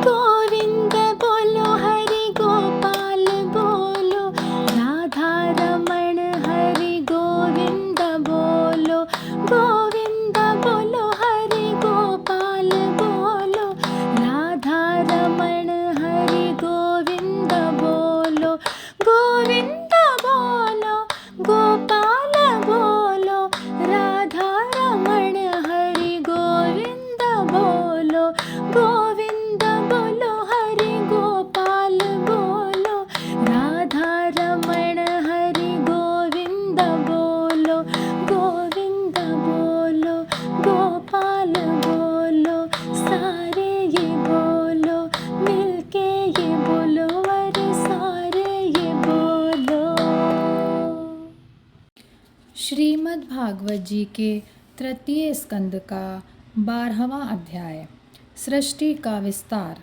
गोविंद बोलो हरि गोपाल बोलो, राधा रमण हरि गोविंद बोलो। गोविंद बोलो हरि गोपाल बोलो, राधा रमण हरि गोविंद बोलो। गोविंद बोलो गोपाल बोलो, राधा रमण हरि गोविंद बोलो। गोविंद बोलो हरि गोपाल बोलो, राधा रमण हरि गोविंद बोलो। गोविंद बोलो गोपाल बोलो, सारे ये बोलो, मिलके ये बोलो, अरे सारे ये बोलो। श्रीमद् भागवत जी के तृतीय स्कंद का 12वां अध्याय, सृष्टि का विस्तार।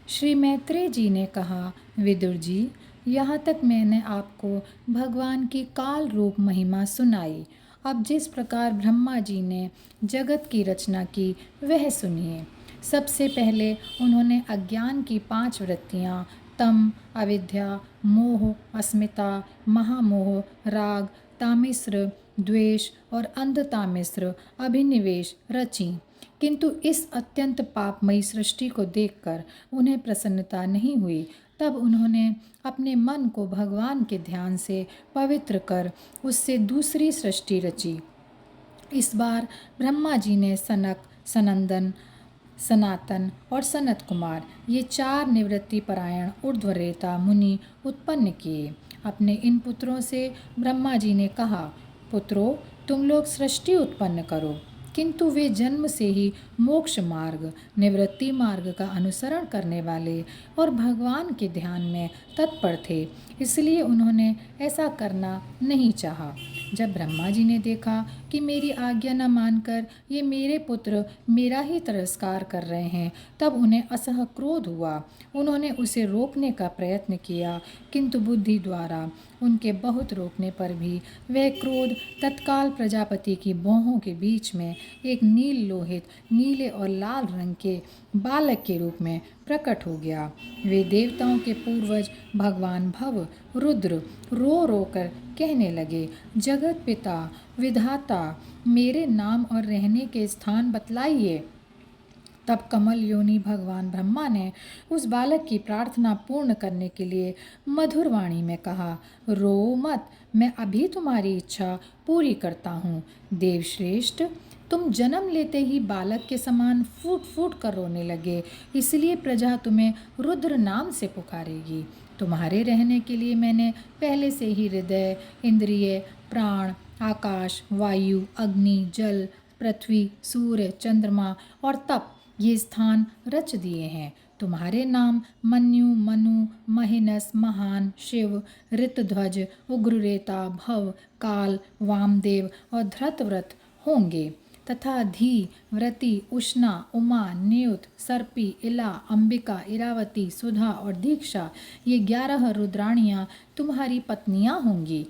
श्री मैत्रेय जी ने कहा, विदुर जी, यहाँ तक मैंने आपको भगवान की काल रूप महिमा सुनाई। अब जिस प्रकार ब्रह्मा जी ने जगत की रचना की वह सुनिए। सबसे पहले उन्होंने अज्ञान की 5 वृत्तियाँ तम, अविद्या, मोह, अस्मिता, महामोह, राग, तामिस्र, द्वेष और अंधतामिस्र अभिनिवेश रची। किंतु इस अत्यंत पापमयी सृष्टि को देखकर उन्हें प्रसन्नता नहीं हुई। तब उन्होंने अपने मन को भगवान के ध्यान से पवित्र कर उससे दूसरी सृष्टि रची। इस बार ब्रह्मा जी ने सनक, सनंदन, सनातन और सनत कुमार ये 4 निवृत्ति परायण ऊर्ध्वरेता मुनि उत्पन्न किए। अपने इन पुत्रों से ब्रह्मा जी ने कहा, पुत्रों, तुम लोग सृष्टि उत्पन्न करो। किंतु वे जन्म से ही मोक्ष मार्ग, निवृत्ति मार्ग का अनुसरण करने वाले और भगवान के ध्यान में तत्पर थे, इसलिए उन्होंने ऐसा करना नहीं चाहा। जब ब्रह्मा जी ने देखा कि मेरी आज्ञा न मानकर ये मेरे पुत्र मेरा ही तिरस्कार कर रहे हैं, तब उन्हें असह क्रोध हुआ। उन्होंने उसे रोकने का प्रयत्न किया, किंतु बुद्धि द्वारा उनके बहुत रोकने पर भी वह क्रोध तत्काल प्रजापति की भौहों के बीच में एक नील लोहित, नीले और लाल रंग के बालक के रूप में प्रकट हो गया। वे देवताओं के पूर्वज भगवान भव रुद्र रो रो कर कहने लगे, जगत पिता विधाता, मेरे नाम और रहने के स्थान बतलाइए। तब कमल योनि भगवान ब्रह्मा ने उस बालक की प्रार्थना पूर्ण करने के लिए मधुर वाणी में कहा, रो मत, मैं अभी तुम्हारी इच्छा पूरी करता हूँ। देवश्रेष्ठ, तुम जन्म लेते ही बालक के समान फूट फूट कर रोने लगे, इसलिए प्रजा तुम्हें रुद्र नाम से पुकारेगी। तुम्हारे रहने के लिए मैंने पहले से ही हृदय, इंद्रिय, प्राण, आकाश, वायु, अग्नि, जल, पृथ्वी, सूर्य, चंद्रमा और तप ये स्थान रच दिए हैं। तुम्हारे नाम मन्यु, मनु, महिनस, महान, शिव, ऋतध्वज, उग्ररेता, भव, काल, वामदेव और धृतव्रत होंगे तथा धी, व्रति, उष्णा, उमा, न्यूत, सर्पी, इला, अंबिका, इरावती, सुधा और दीक्षा ये 11 रुद्राणियाँ तुम्हारी पत्नियाँ होंगी।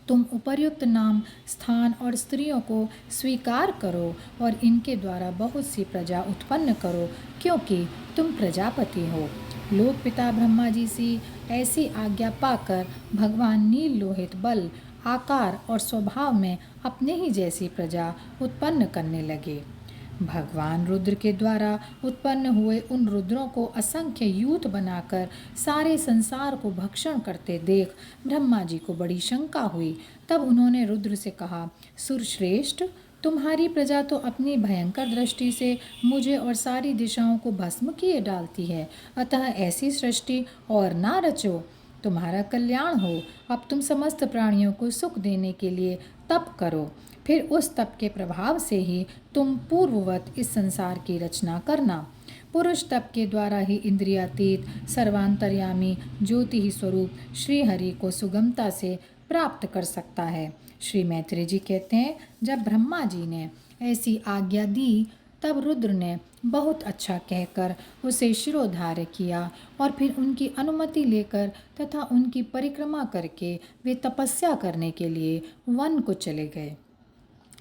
तुम उपर्युक्त नाम, स्थान और स्त्रियों को स्वीकार करो और इनके द्वारा बहुत सी प्रजा उत्पन्न करो, क्योंकि तुम प्रजापति हो। लोक पिता ब्रह्मा जी से ऐसी आज्ञा पाकर भगवान नील लोहित बल, आकार और स्वभाव में अपने ही जैसी प्रजा उत्पन्न करने लगे। भगवान रुद्र के द्वारा उत्पन्न हुए उन रुद्रों को असंख्य यूथ बनाकर सारे संसार को भक्षण करते देख ब्रह्मा जी को बड़ी शंका हुई। तब उन्होंने रुद्र से कहा, सुरश्रेष्ठ, तुम्हारी प्रजा तो अपनी भयंकर दृष्टि से मुझे और सारी दिशाओं को भस्म किए डालती है, अतः ऐसी सृष्टि और ना रचो। तुम्हारा कल्याण हो। अब तुम समस्त प्राणियों को सुख देने के लिए तप करो, फिर उस तप के प्रभाव से ही तुम पूर्ववत इस संसार की रचना करना। पुरुष तप के द्वारा ही इंद्रियातीत, सर्वांतर्यामी, ज्योति ही स्वरूप श्रीहरि को सुगमता से प्राप्त कर सकता है। श्री मैत्रेय जी कहते हैं, जब ब्रह्मा जी ने ऐसी आज्ञा दी तब रुद्र ने बहुत अच्छा कहकर उसे शिरोधार्य किया और फिर उनकी अनुमति लेकर तथा उनकी परिक्रमा करके वे तपस्या करने के लिए वन को चले गए।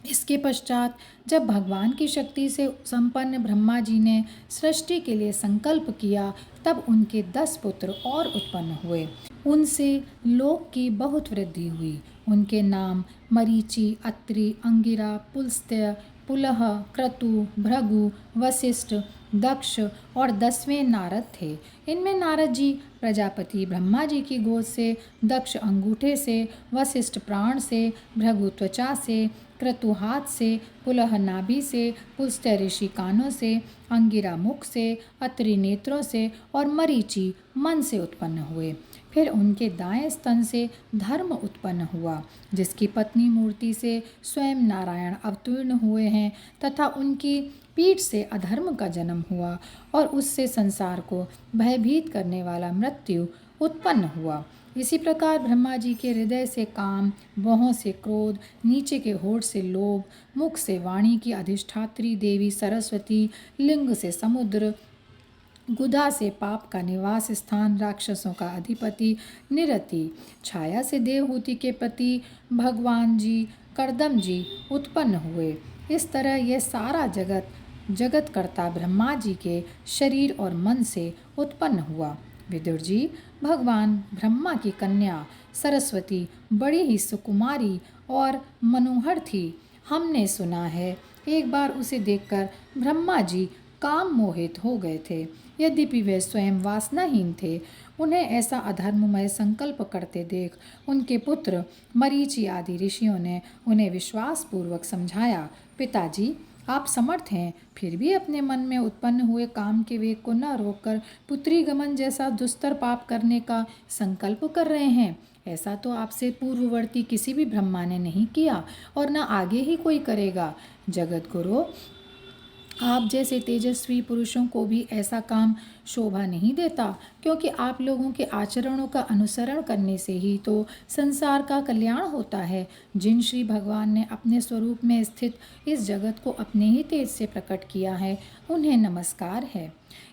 इसके पश्चात जब भगवान की शक्ति से संपन्न ब्रह्मा जी ने सृष्टि के लिए संकल्प किया, तब उनके 10 पुत्र और उत्पन्न हुए। उनसे लोक की बहुत वृद्धि हुई। उनके नाम मरीचि, अत्रि, अंगिरा, पुलस्त्य, पुलह, क्रतु, भृगु, वशिष्ठ, दक्ष और 10वें नारद थे। इनमें नारद जी प्रजापति ब्रह्मा जी की गोद से, दक्ष अंगूठे से, वशिष्ठ प्राण से, भृगु त्वचा से, क्रतु हाथ से, पुलह नाभि से, पुलस्त्य ऋषि कानों से, अंगिरा मुख से, अत्रि नेत्रों से और मरीचि मन से उत्पन्न हुए। फिर उनके दाएं स्तन से धर्म उत्पन्न हुआ, जिसकी पत्नी मूर्ति से स्वयं नारायण अवतीर्ण हुए हैं, तथा उनकी पीठ से अधर्म का जन्म हुआ और उससे संसार को भयभीत करने वाला मृत्यु उत्पन्न हुआ। इसी प्रकार ब्रह्मा जी के हृदय से काम, भौहों से क्रोध, नीचे के होठ से लोभ, मुख से वाणी की अधिष्ठात्री देवी सरस्वती, लिंग से समुद्र, गुदा से पाप का निवास स्थान, राक्षसों का अधिपति निरति, छाया से देवहूति के पति भगवान जी करदम जी उत्पन्न हुए। इस तरह यह सारा जगत कर्ता ब्रह्मा जी के शरीर और मन से उत्पन्न हुआ। विदुर जी, भगवान ब्रह्मा की कन्या सरस्वती बड़ी ही सुकुमारी और मनोहर थी। हमने सुना है एक बार उसे देखकर ब्रह्मा जी काम मोहित हो गए थे। यद्यपि वे स्वयं वासनाहीन थे, उन्हें ऐसा अधर्ममय संकल्प करते देख उनके पुत्र मरीचि आदि ऋषियों ने उन्हें विश्वासपूर्वक समझाया, पिताजी आप समर्थ हैं, फिर भी अपने मन में उत्पन्न हुए काम के वेग को न रोककर पुत्री गमन जैसा दुस्तर पाप करने का संकल्प कर रहे हैं। ऐसा तो आपसे पूर्ववर्ती किसी भी ब्रह्मा ने नहीं किया और न आगे ही कोई करेगा। जगत गुरु, आप जैसे तेजस्वी पुरुषों को भी ऐसा काम शोभा नहीं देता, क्योंकि आप लोगों के आचरणों का अनुसरण करने से ही तो संसार का कल्याण होता है। जिन श्री भगवान ने अपने स्वरूप में स्थित इस जगत को अपने ही तेज से प्रकट किया है, उन्हें नमस्कार है।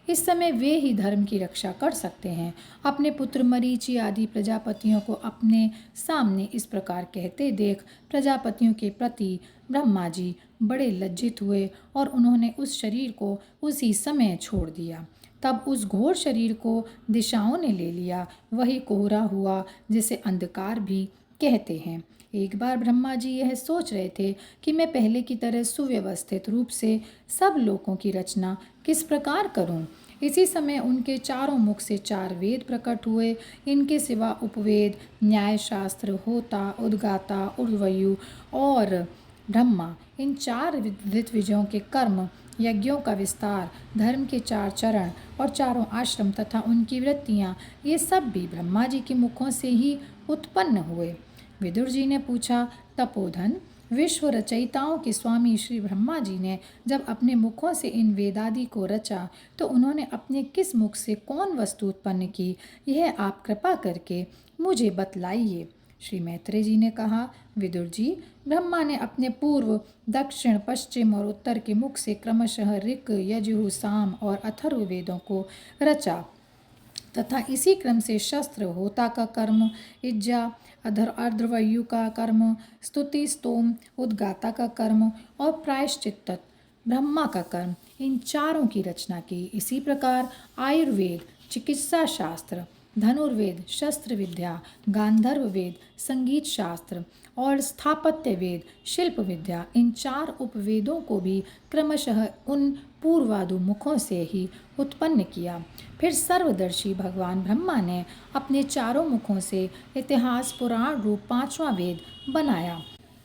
इस समय वे ही धर्म की रक्षा कर सकते हैं। अपने पुत्र मरीचि आदि प्रजापतियों को अपने सामने इस प्रकार कहते देख प्रजापतियों के प्रति ब्रह्मा जी बड़े लज्जित हुए और उन्होंने उस शरीर को उसी समय छोड़ दिया। तब उस घोर शरीर को दिशाओं ने ले लिया। वही कोहरा हुआ जिसे अंधकार भी कहते हैं। एक बार ब्रह्मा जी यह सोच रहे थे कि मैं पहले की तरह सुव्यवस्थित रूप से सब लोकों की रचना किस प्रकार करूं। इसी समय उनके चारों मुख से 4 वेद प्रकट हुए। इनके सिवा उपवेद, न्यायशास्त्र, होता, उद्गाता, उर्वयु और ब्रह्मा, इन 4 ऋत्विजों के कर्म, यज्ञों का विस्तार, धर्म के 4 चरण और चारों आश्रम तथा उनकी वृत्तियाँ, ये सब भी ब्रह्मा जी के मुखों से ही उत्पन्न हुए। विदुर जी ने पूछा, तपोधन, विश्व रचयिताओं के स्वामी श्री ब्रह्मा जी ने जब अपने मुखों से इन वेदादि को रचा, तो उन्होंने अपने किस मुख से कौन वस्तु उत्पन्न की, यह आप कृपा करके मुझे बतलाइए। श्री मैत्रेय जी ने कहा, विदुर जी, ब्रह्मा ने अपने पूर्व, दक्षिण, पश्चिम और उत्तर के मुख से क्रमशः ऋक्, यजुः, साम और अथर्व वेदों को रचा तथा इसी क्रम से शस्त्र, होता का कर्म, इज्जा, अर्धवयु का कर्म, स्तुति, स्तोम, उद्गाता का कर्म और प्रायश्चित्त, ब्रह्मा का कर्म, इन चारों की रचना की। इसी प्रकार आयुर्वेद, चिकित्सा शास्त्र, धनुर्वेद, शस्त्र विद्या, गांधर्व वेद, संगीत शास्त्र और स्थापत्य वेद, शिल्प विद्या, इन 4 उपवेदों को भी क्रमशः उन पूर्वादु मुखों से ही उत्पन्न किया। फिर सर्वदर्शी भगवान ब्रह्मा ने अपने चारों मुखों से इतिहास पुराण रूप 5वां वेद बनाया।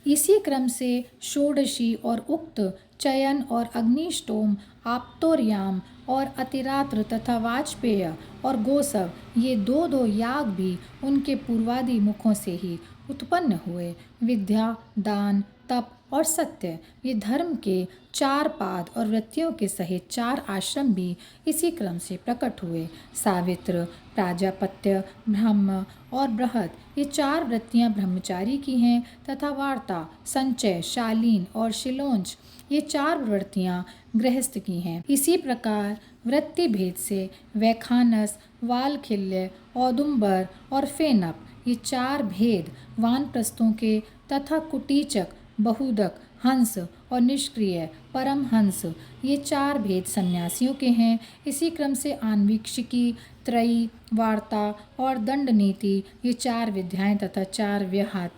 इसी क्रम से षोडशी और उक्त चयन और अग्निष्टोम, आप्तोर्याम और अतिरात्र तथा वाजपेय और गोसव, ये 2-2 याग भी उनके पूर्वादि मुखों से ही उत्पन्न हुए। विद्या, दान, तप और सत्य, ये धर्म के 4 पाद और वृत्तियों के सहित 4 आश्रम भी इसी क्रम से प्रकट हुए। सावित्र, प्राजापत्य, ब्रह्म और बृहद, ये 4 वृत्तियां ब्रह्मचारी की हैं तथा वार्ता, संचय, शालीन और शिलोंच, ये 4 वृत्तियां गृहस्थ की हैं। इसी प्रकार वृत्ति भेद से वैखानस, वालखिल्य, औदुंबर और फेनप, ये 4 भेद वानप्रस्थों के तथा कुटीचक, बहुदक, हंस और निष्क्रिय परमहंस, ये 4 भेद सन्यासियों के हैं। इसी क्रम से आन्वीक्षिकी, त्रयी, वार्ता और दंड नीति, ये 4 विद्याएं तथा 4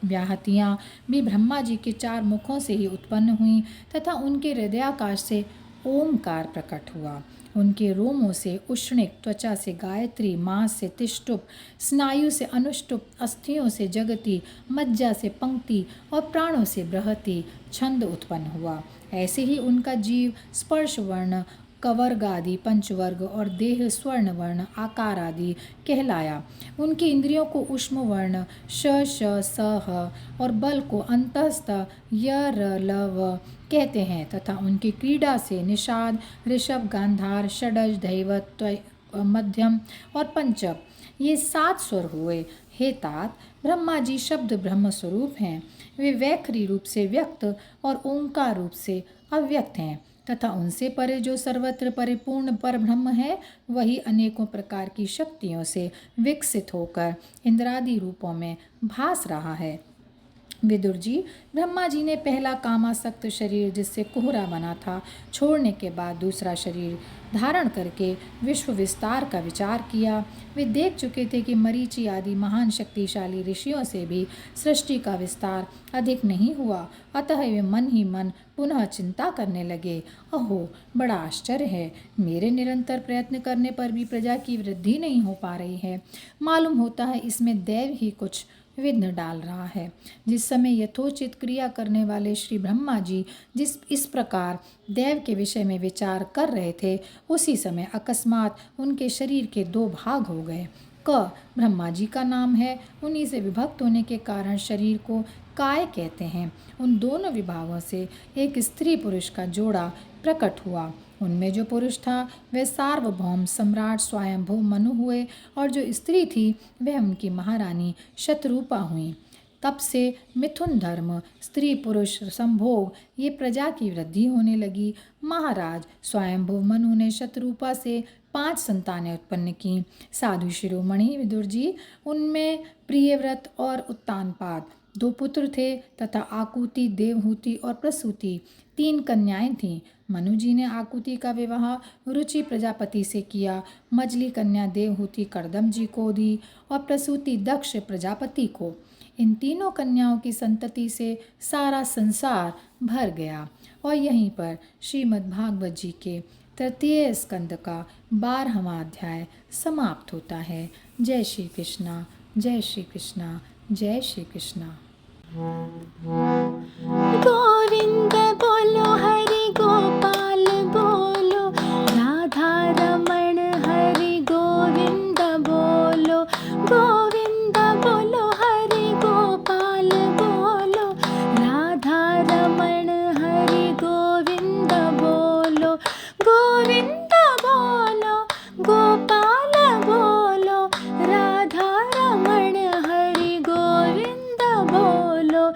व्याहतियाँ भी ब्रह्मा जी के 4 मुखों से ही उत्पन्न हुई तथा उनके हृदयाकाश से ओमकार प्रकट हुआ। उनके रोमों से उष्णिक, त्वचा से गायत्री, मांस से तिष्टुप, स्नायु से अनुष्टुप, अस्थियों से जगति, मज्जा से पंक्ति और प्राणों से बृहति छंद उत्पन्न हुआ। ऐसे ही उनका जीव स्पर्श वर्ण, कवर्ग आदि पंचवर्ग और देह स्वर्ण वर्ण आकार आदि कहलाया। उनकी इंद्रियों को उष्म वर्ण श श स ह और बल को अंतस्थ य र ल व कहते हैं तथा उनकी क्रीड़ा से निषाद, ऋषभ, गांधार, षडज, दैवत, मध्यम और पंचम, ये 7 स्वर हुए। हे तात, ब्रह्मा जी शब्द ब्रह्म स्वरूप हैं। वे वैखरी रूप से व्यक्त और ओंकार रूप से अव्यक्त हैं तथा उनसे परे जो सर्वत्र परिपूर्ण पर ब्रह्म है, वही अनेकों प्रकार की शक्तियों से विकसित होकर इंद्रादि रूपों में भास रहा है। विदुर जी, ब्रह्मा जी ने पहला कामासक्त शरीर जिससे कुहरा बना था छोड़ने के बाद दूसरा शरीर धारण करके विश्व विस्तार का विचार किया। वे देख चुके थे कि मरीचि आदि महान शक्तिशाली ऋषियों से भी सृष्टि का विस्तार अधिक नहीं हुआ। अतः वे मन ही मन पुनः चिंता करने लगे। अहो, बड़ा आश्चर्य है, मेरे निरंतर प्रयत्न करने पर भी प्रजा की वृद्धि नहीं हो पा रही है। मालूम होता है इसमें दैव ही कुछ विघ्न डाल रहा है। जिस समय यथोचित क्रिया करने वाले श्री ब्रह्मा जी इस प्रकार देव के विषय में विचार कर रहे थे, उसी समय अकस्मात उनके शरीर के 2 भाग हो गए। क ब्रह्मा जी का नाम है, उन्हीं से विभक्त होने के कारण शरीर को काय कहते हैं। उन दोनों विभागों से एक स्त्री पुरुष का जोड़ा प्रकट हुआ। उनमें जो पुरुष था वह सार्वभौम सम्राट स्वयंभू मनु हुए और जो स्त्री थी वह उनकी महारानी शतरूपा हुई। तब से मिथुन धर्म, स्त्री पुरुष संभोग, ये प्रजा की वृद्धि होने लगी। महाराज स्वयंभू मनु ने शतरूपा से 5 संतानें उत्पन्न की। साधु शिरोमणि विदुर जी, उनमें प्रियव्रत और उत्तानपाद 2 पुत्र थे तथा आकुति, देवहूति और प्रसूति 3 कन्याएं थीं। मनु जी ने आकुति का विवाह रुचि प्रजापति से किया। मजली कन्या देवहूति करदम जी को दी और प्रसूति दक्ष प्रजापति को। इन तीनों कन्याओं की संतति से सारा संसार भर गया। और यहीं पर श्रीमद्भागवत जी के 3 स्कंद का 12वां अध्याय समाप्त होता है। जय श्री कृष्णा, जय श्री कृष्णा, जय श्री कृष्णा। गोविंद बोलो, हरि गोपाल बोलो, राधा रमण हरि गोविंद बोलो। गोविंद बोलो, हरि गोपाल बोलो, राधा रमण हरि गोविंद बोलो। गोविंद बोलो, गोपाल बोलो, राधा रमण हरि गोविंद बोलो।